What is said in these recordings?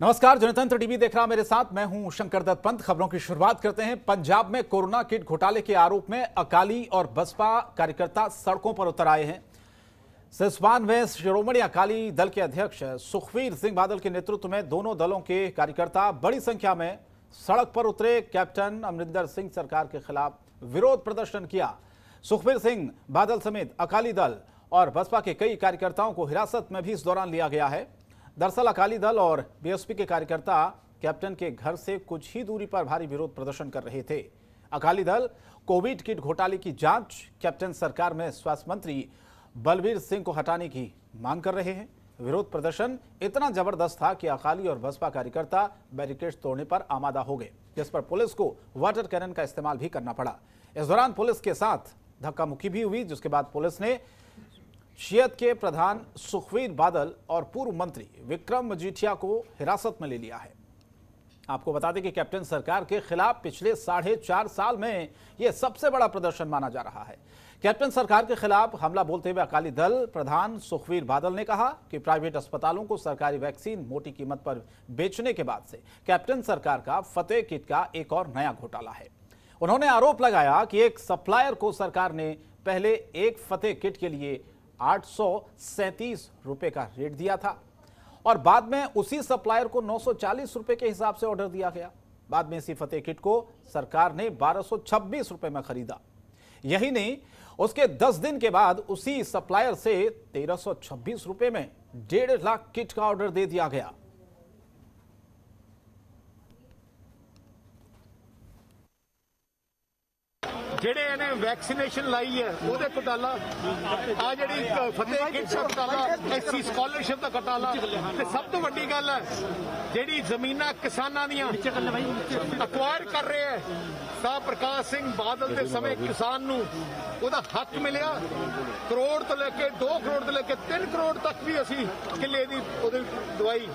नमस्कार, जनतंत्र टीवी देख रहा मेरे साथ मैं हूं शंकर दत्त पंत। खबरों की शुरुआत करते हैं। पंजाब में कोरोना किट घोटाले के आरोप में अकाली और बसपा कार्यकर्ता सड़कों पर उतर आए हैं। सिसवान में शिरोमणि अकाली दल के अध्यक्ष सुखबीर सिंह बादल के नेतृत्व में दोनों दलों के कार्यकर्ता बड़ी संख्या में सड़क पर उतरे। कैप्टन अमरिंदर सिंह सरकार के खिलाफ विरोध प्रदर्शन किया। सुखबीर सिंह बादल समेत अकाली दल और बसपा के कई कार्यकर्ताओं को हिरासत में भी इस दौरान लिया गया है। दरअसल अकाली दल और बीएसपी के कार्यकर्ता कैप्टन के घर से कुछ ही दूरी पर भारी विरोध प्रदर्शन कर रहे थे। अकाली दल कोविड किट घोटाले की जांच कैप्टन सरकार में स्वास्थ्य मंत्री बलबीर सिंह को हटाने की मांग कर रहे हैं। विरोध प्रदर्शन इतना जबरदस्त था कि अकाली और बसपा कार्यकर्ता बैरिकेड्स तोड़ने पर आमादा हो गए, जिस पर पुलिस को वाटर कैनन का इस्तेमाल भी करना पड़ा। इस दौरान पुलिस के साथ धक्का मुक्की भी हुई, जिसके बाद पुलिस ने शियत के प्रधान सुखबीर बादल और पूर्व मंत्री विक्रम मजीठिया को हिरासत में ले लिया है। आपको बता दें कि कैप्टन सरकार के खिलाफ पिछले 4.5 साल में यह सबसे बड़ा प्रदर्शन माना जा रहा है। कैप्टन सरकार के खिलाफ हमला बोलते हुए अकाली दल प्रधान सुखबीर बादल ने कहा कि प्राइवेट अस्पतालों को सरकारी वैक्सीन मोटी कीमत पर बेचने के बाद से कैप्टन सरकार का फतेह किट का एक और नया घोटाला है। उन्होंने आरोप लगाया कि एक सप्लायर को सरकार ने पहले एक फतेह किट के लिए 837 रुपए का रेट दिया था और बाद में उसी सप्लायर को 940 रुपए के हिसाब से ऑर्डर दिया गया। बाद में इसी फतेह किट को सरकार ने 1226 रुपए में खरीदा। यही नहीं, उसके 10 दिन के बाद उसी सप्लायर से 1326 रुपए में 1.5 लाख किट का ऑर्डर दे दिया गया। ਜਿਹੜੇ ਇਹਨੇ ਵੈਕਸੀਨੇਸ਼ਨ ਲਾਈ ਹੈ ਉਹਦੇ ਘਟਾਲਾ ਆ ਜਿਹੜੀ ਫਤਿਹ ਕਿਟ ਦਾ ਘਟਾਲਾ ਐਸਸੀ ਸਕਾਲਰਸ਼ਿਪ ਦਾ ਘਟਾਲਾ ਤੇ ਸਭ ਤੋਂ ਵੱਡੀ ਗੱਲ ਹੈ ਜਿਹੜੀ ਜ਼ਮੀਨਾਂ ਕਿਸਾਨਾਂ ਦੀਆਂ ਅਕਵਾਇਰ ਕਰ ਰਹੇ ਹੈ। ਸਾਹਿਬ ਪ੍ਰਕਾਸ਼ ਸਿੰਘ ਬਾਦਲ ਦੇ ਸਮੇਂ ਕਿਸਾਨ ਨੂੰ ਉਹਦਾ ਹੱਕ ਮਿਲਿਆ। ਕਰੋੜ ਤੋਂ ਲੈ ਕੇ 2 ਕਰੋੜ ਤੋਂ ਲੈ ਕੇ 3 ਕਰੋੜ ਤੱਕ ਵੀ ਅਸੀਂ ਕਿੱਲੇ ਦੀ ਉਹਦੀ ਦਵਾਈ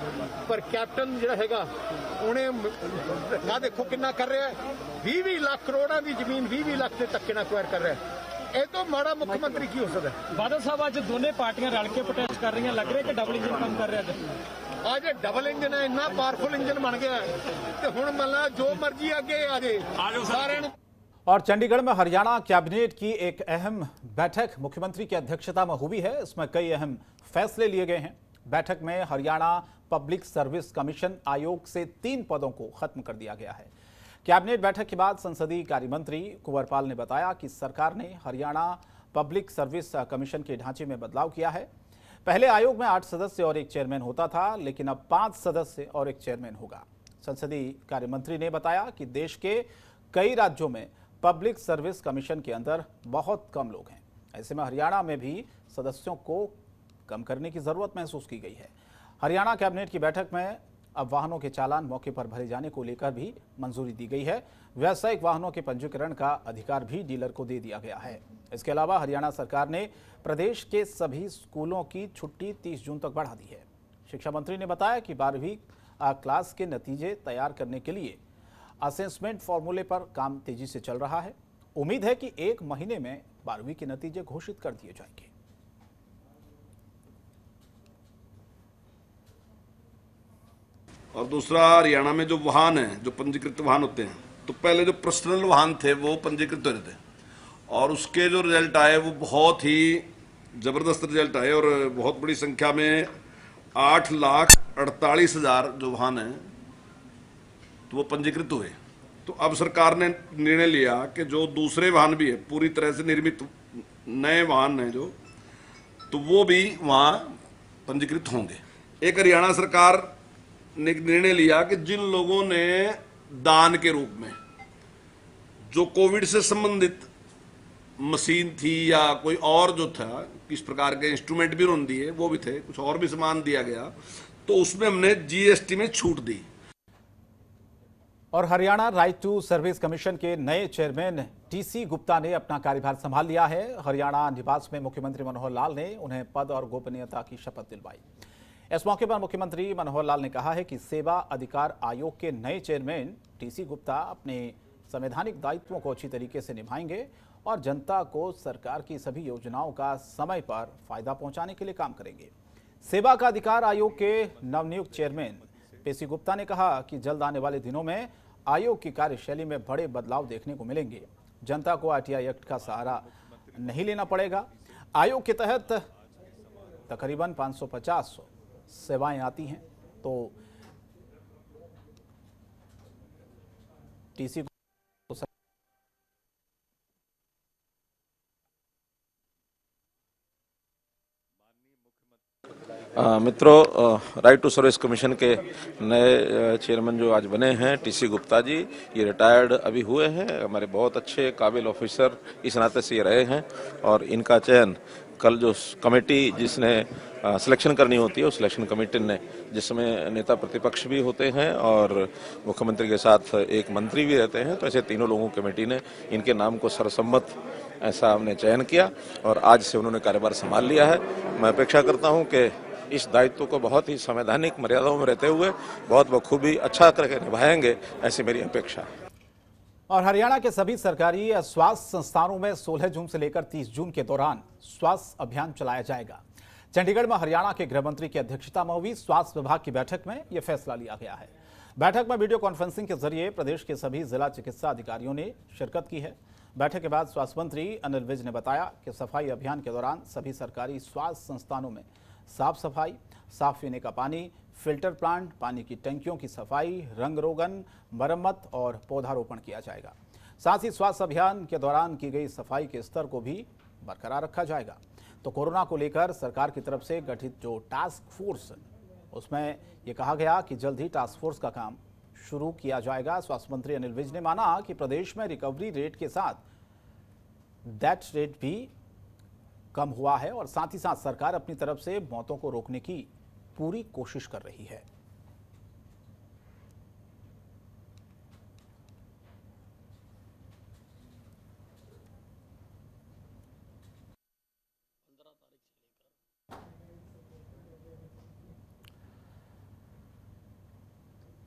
ਪਰ ਕੈਪਟਨ ਜਿਹੜਾ ਹੈਗਾ ਉਹਨੇ ਆ ਦੇਖੋ ਕਿੰਨਾ ਕਰ ਰਿਹਾ ਹੈ। 20 ਲੱਖ ਕਰੋੜਾਂ ਦੀ ਜ਼ਮੀਨ 20 ਲੱਖ ਦੇ ਧੱਕੇ ਨਾਲ ਅਕਵਾਇਰ ਕਰ ਰਿਹਾ ਹੈ। ਇਹ ਤੋਂ ਮਾੜਾ ਮੁੱਖ ਮੰਤਰੀ ਕੀ ਹੋ ਸਕਦਾ? ਬਾਦਲ ਸਾਹਿਬ ਅੱਜ ਦੋਨੇ ਪਾਰਟੀਆਂ ਰਲ ਕੇ ਪ੍ਰੋਟੈਸਟ ਕਰ ਰਹੀਆਂ, ਲੱਗ ਰਿਹਾ ਕਿ ਡਬਲ ਇੰਜਨ ਕੰਮ ਕਰ ਰਿਹਾ ਅੱਜ ਡਬਲ ਇੰਜਨ ਹੈ, ਇੰਨਾ ਪਾਵਰਫੁਲ इंजन बन गया ਤੇ ਹੁਣ ਮਤਲਬ जो मर्जी आगे आ जाए सारे। और चंडीगढ़ में हरियाणा कैबिनेट की एक अहम बैठक मुख्यमंत्री की अध्यक्षता में हुई है। इसमें कई अहम फैसले लिए गए हैं। बैठक में हरियाणा पब्लिक सर्विस कमीशन आयोग से 3 पदों को खत्म कर दिया गया है। कैबिनेट बैठक के बाद संसदीय कार्य मंत्री कुंवर पाल ने बताया कि सरकार ने हरियाणा पब्लिक सर्विस कमीशन के ढांचे में बदलाव किया है। पहले आयोग में 8 सदस्य और एक चेयरमैन होता था, लेकिन अब 5 सदस्य और एक चेयरमैन होगा। संसदीय कार्य मंत्री ने बताया कि देश के कई राज्यों में पब्लिक सर्विस कमीशन के अंदर बहुत कम लोग हैं। ऐसे में हरियाणा में भी सदस्यों को कम करने की जरूरत महसूस की गई है। हरियाणा कैबिनेट की बैठक में अब वाहनों के चालान मौके पर भरे जाने को लेकर भी मंजूरी दी गई है। व्यावसायिक वाहनों के पंजीकरण का अधिकार भी डीलर को दे दिया गया है। इसके अलावा हरियाणा सरकार ने प्रदेश के सभी स्कूलों की छुट्टी 30 जून तक बढ़ा दी है। शिक्षा मंत्री ने बताया कि 12वीं क्लास के नतीजे तैयार करने के लिए असेसमेंट फॉर्मूले पर काम तेजी से चल रहा है। उम्मीद है कि 1 महीने में 12वीं के नतीजे घोषित कर दिए जाएंगे। और दूसरा, हरियाणा में जो वाहन है, जो पंजीकृत वाहन होते हैं, तो पहले जो पर्सनल वाहन थे वो पंजीकृत होते थे और उसके जो रिजल्ट आए वो बहुत ही ज़बरदस्त रिजल्ट आए और बहुत बड़ी संख्या में 8,48,000 जो वाहन हैं तो वो पंजीकृत हुए। तो अब सरकार ने निर्णय लिया कि जो दूसरे वाहन भी है, पूरी तरह से निर्मित नए वाहन हैं जो, तो वो भी वहाँ पंजीकृत होंगे। एक हरियाणा सरकार ने निर्णय लिया कि जिन लोगों ने दान के रूप में जो कोविड से संबंधित मशीन थी या कोई और जो था, किस प्रकार के इंस्ट्रूमेंट भी उन्होंने दिए, वो भी थे, कुछ और भी सामान दिया गया, तो उसमें हमने जीएसटी में छूट दी। और Haryana right to service commission के नए चेयरमैन टीसी गुप्ता ने अपना कार्यभार संभाल लिया है। हरियाणा निवास में मुख्यमंत्री मनोहर लाल ने उन्हें पद और गोपनीयता की शपथ दिलवाई। इस मौके पर मुख्यमंत्री मनोहर लाल ने कहा है कि सेवा अधिकार आयोग के नए चेयरमैन टीसी गुप्ता अपने संवैधानिक दायित्वों को अच्छी तरीके से निभाएंगे और जनता को सरकार की सभी योजनाओं का समय पर फायदा पहुंचाने के लिए काम करेंगे। सेवा का अधिकार आयोग के नवनियुक्त चेयरमैन पीसी गुप्ता ने कहा कि जल्द आने वाले दिनों में आयोग की कार्यशैली में बड़े बदलाव देखने को मिलेंगे। जनता को आरटीआई एक्ट का सहारा नहीं लेना पड़ेगा। आयोग के तहत तकरीबन 550 सेवाएं आती हैं, तो टीसी मित्रों, राइट टू सर्विस कमीशन के नए चेयरमैन जो आज बने हैं टीसी गुप्ता जी, ये रिटायर्ड अभी हुए हैं, हमारे बहुत अच्छे काबिल ऑफिसर इस नाते से ये रहे हैं और इनका चयन कल जो कमेटी जिसने सिलेक्शन करनी होती है उस सिलेक्शन कमेटी ने, जिसमें नेता प्रतिपक्ष भी होते हैं और मुख्यमंत्री के साथ एक मंत्री भी रहते हैं, तो ऐसे तीनों लोगों की कमेटी ने इनके नाम को सर्वसम्मत ऐसा हमने चयन किया और आज से उन्होंने कार्यभार संभाल लिया है। मैं अपेक्षा करता हूं कि इस दायित्व को बहुत ही संवैधानिक मर्यादाओं में रहते हुए बहुत बखूबी अच्छा करके निभाएंगे, ऐसी मेरी अपेक्षा है। और हरियाणा के सभी सरकारी स्वास्थ्य संस्थानों में 16 जून से लेकर 30 जून के दौरान स्वास्थ्य अभियान चलाया जाएगा। चंडीगढ़ में हरियाणा के गृह मंत्री की अध्यक्षता में हुई स्वास्थ्य विभाग की बैठक में यह फैसला लिया गया है। बैठक में वीडियो कॉन्फ्रेंसिंग के जरिए प्रदेश के सभी जिला चिकित्सा अधिकारियों ने शिरकत की है। बैठक के बाद स्वास्थ्य मंत्री अनिल विज ने बताया कि सफाई अभियान के दौरान सभी सरकारी स्वास्थ्य संस्थानों में साफ सफाई, साफ पीने का पानी, फिल्टर प्लांट, पानी की टंकियों की सफाई, रंग रोगन, मरम्मत और पौधारोपण किया जाएगा। साथ ही स्वास्थ्य अभियान के दौरान की गई सफाई के स्तर को भी बरकरार रखा जाएगा। तो कोरोना को लेकर सरकार की तरफ से गठित जो टास्क फोर्स, उसमें यह कहा गया कि जल्द ही टास्क फोर्स का काम शुरू किया जाएगा। स्वास्थ्य मंत्री अनिल विज ने माना कि प्रदेश में रिकवरी रेट के साथ डेथ रेट भी कम हुआ है और साथ ही साथ सरकार अपनी तरफ से मौतों को रोकने की पूरी कोशिश कर रही है।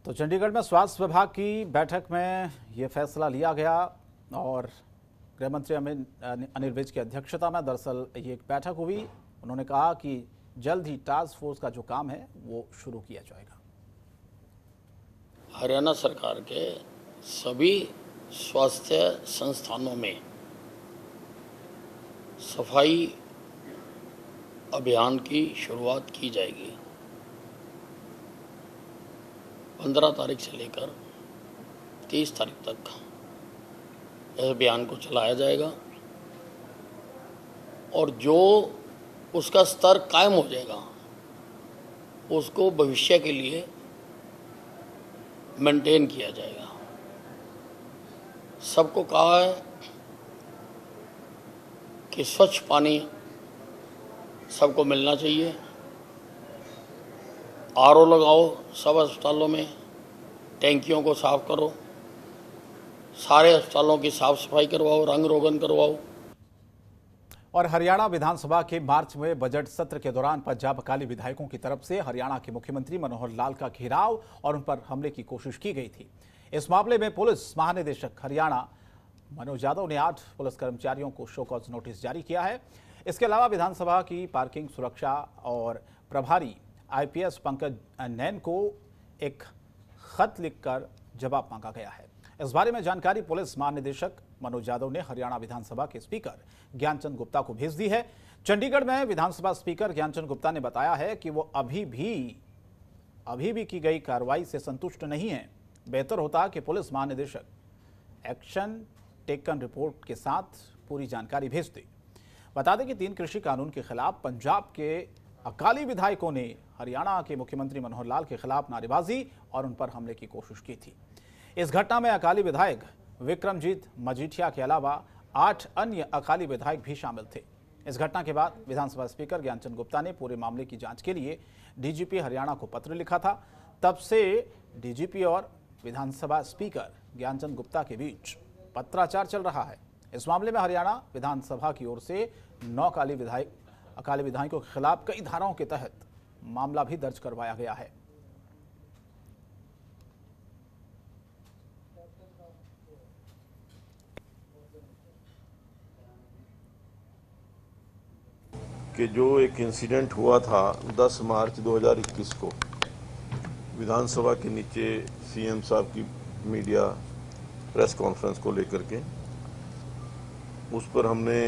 तो चंडीगढ़ में स्वास्थ्य विभाग की बैठक में यह फैसला लिया गया और गृह मंत्री अनिल विज की अध्यक्षता में दरअसल ये एक बैठक हुई। उन्होंने कहा कि जल्द ही टास्क फोर्स का जो काम है वो शुरू किया जाएगा। हरियाणा सरकार के सभी स्वास्थ्य संस्थानों में सफाई अभियान की शुरुआत की जाएगी। 15 तारीख से लेकर 30 तारीख तक इस अभियान को चलाया जाएगा और जो उसका स्तर कायम हो जाएगा उसको भविष्य के लिए मेंटेन किया जाएगा। सबको कहा है कि स्वच्छ पानी सबको मिलना चाहिए। आरओ लगाओ सब अस्पतालों में, टैंकियों को साफ करो, सारे अस्पतालों की साफ सफाई करवाओ, रंग रोगन करवाओ। और हरियाणा विधानसभा के मार्च में बजट सत्र के दौरान पंजाब अकाली विधायकों की तरफ से हरियाणा के मुख्यमंत्री मनोहर लाल का घेराव और उन पर हमले की कोशिश की गई थी। इस मामले में पुलिस महानिदेशक हरियाणा मनोज यादव ने 8 पुलिस कर्मचारियों को शो कॉज नोटिस जारी किया है। इसके अलावा विधानसभा की पार्किंग सुरक्षा और प्रभारी आईपीएस पंकज नैन को एक खत लिखकर जवाब मांगा गया है। इस बारे में जानकारी पुलिस महानिदेशक मनोज यादव ने हरियाणा विधानसभा के स्पीकर ज्ञानचंद गुप्ता को भेज दी है। चंडीगढ़ में विधानसभा स्पीकर ज्ञानचंद गुप्ता ने बताया है कि वो अभी भी की गई कार्रवाई से संतुष्ट नहीं है। बेहतर होता कि पुलिस महानिदेशक एक्शन टेकन रिपोर्ट के साथ पूरी जानकारी भेज दे। बता दें कि 3 कृषि कानून के खिलाफ पंजाब के अकाली विधायकों ने हरियाणा के मुख्यमंत्री मनोहर लाल के खिलाफ नारेबाजी और उन पर हमले की कोशिश की थी। इस घटना में अकाली विधायक विक्रमजीत मजीठिया के अलावा 8 अन्य अकाली विधायक भी शामिल थे। इस घटना के बाद विधानसभा स्पीकर ज्ञानचंद गुप्ता ने पूरे मामले की जांच के लिए डीजीपी हरियाणा को पत्र लिखा था। तब से डीजीपी और विधानसभा स्पीकर ज्ञानचंद गुप्ता के बीच पत्राचार चल रहा है। इस मामले में हरियाणा विधानसभा की ओर से 9 अकाली विधायकों के खिलाफ कई धाराओं के तहत मामला भी दर्ज करवाया गया है। कि जो एक इंसिडेंट हुआ था 10 मार्च 2021 को, विधानसभा के नीचे सीएम साहब की मीडिया प्रेस कॉन्फ्रेंस को लेकर के उस पर हमने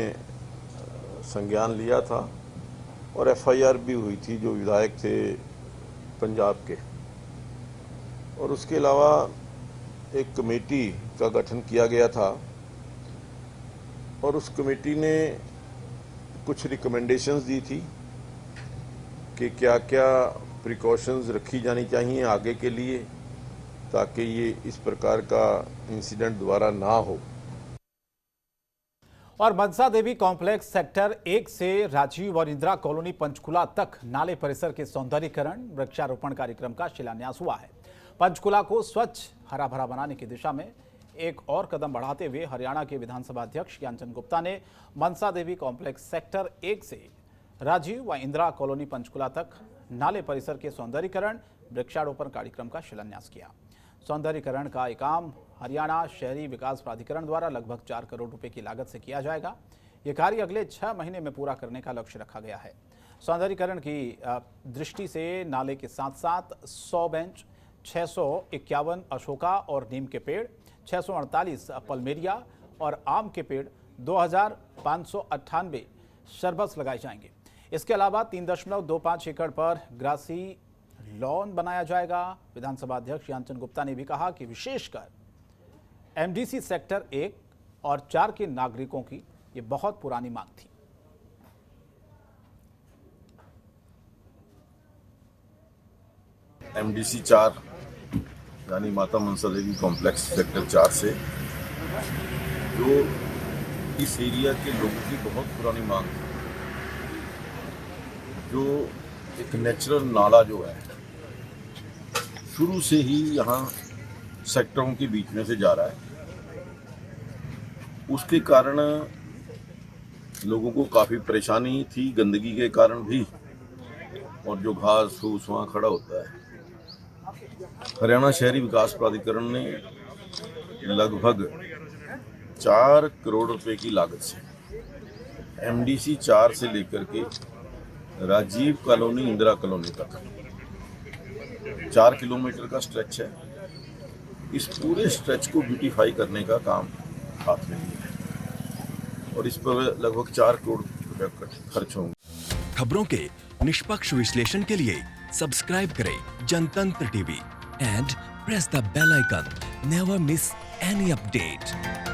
संज्ञान लिया था और एफआईआर भी हुई थी जो विधायक थे पंजाब के, और उसके अलावा एक कमेटी का गठन किया गया था और उस कमेटी ने कुछ रिकमेंडेशंस दी थी कि क्या क्या प्रिकॉशंस रखी जानी चाहिए आगे के लिए ताकि ये इस प्रकार का इंसिडेंट दोबारा ना हो। और मनसा देवी कॉम्प्लेक्स सेक्टर 1 से राजीव और इंदिरा कॉलोनी पंचकुला तक नाले परिसर के सौंदर्यीकरण वृक्षारोपण कार्यक्रम का शिलान्यास हुआ है। पंचकुला को स्वच्छ हरा भरा बनाने की दिशा में एक और कदम बढ़ाते हुए हरियाणा के विधानसभा अध्यक्ष ज्ञानचंद गुप्ता ने मनसा देवी कॉम्प्लेक्स सेक्टर 1 से राजीव व इंदिरा कॉलोनी पंचकुला तक नाले परिसर के सौंदर्यीकरण वृक्षारोपण कार्यक्रम का शिलान्यास किया। सौंदर्यीकरण का काम हरियाणा शहरी विकास प्राधिकरण द्वारा लगभग 4 करोड़ रुपए की लागत से किया जाएगा। ये कार्य अगले 6 महीने में पूरा करने का लक्ष्य रखा गया है। सौंदर्यीकरण की दृष्टि से नाले के साथ साथ 100 बेंच, 651 अशोका और नीम के पेड़, 648 पलमेरिया और आम के पेड़, 2598 शरबस लगाए जाएंगे। इसके अलावा 3.25 एकड़ पर ग्रासी लॉन बनाया जाएगा। विधानसभा अध्यक्ष ज्ञानचंद गुप्ता ने भी कहा कि विशेषकर एमडीसी सेक्टर 1 और 4 के नागरिकों की ये बहुत पुरानी मांग थी। एमडीसी 4 यानी माता मनसा देवी कॉम्प्लेक्स सेक्टर 4 से जो इस एरिया के लोगों की बहुत पुरानी मांग है, जो एक नेचुरल नाला जो है शुरू से ही यहाँ सेक्टरों के बीच में से जा रहा है, उसके कारण लोगों को काफ़ी परेशानी थी गंदगी के कारण भी, और जो घास फूस वहाँ खड़ा होता है। हरियाणा शहरी विकास प्राधिकरण ने लगभग 4 करोड़ रुपए की लागत से एमडीसी 4 से लेकर के राजीव कॉलोनी इंदिरा कॉलोनी तक 4 किलोमीटर का स्ट्रेच है। इस पूरे स्ट्रेच को ब्यूटीफाई करने का काम हाथ में लिया है और इस पर लगभग 4 करोड़ रुपए खर्च होंगे। खबरों के निष्पक्ष विश्लेषण के लिए सब्सक्राइब करें Jantantra TV and press the bell icon. Never miss any update.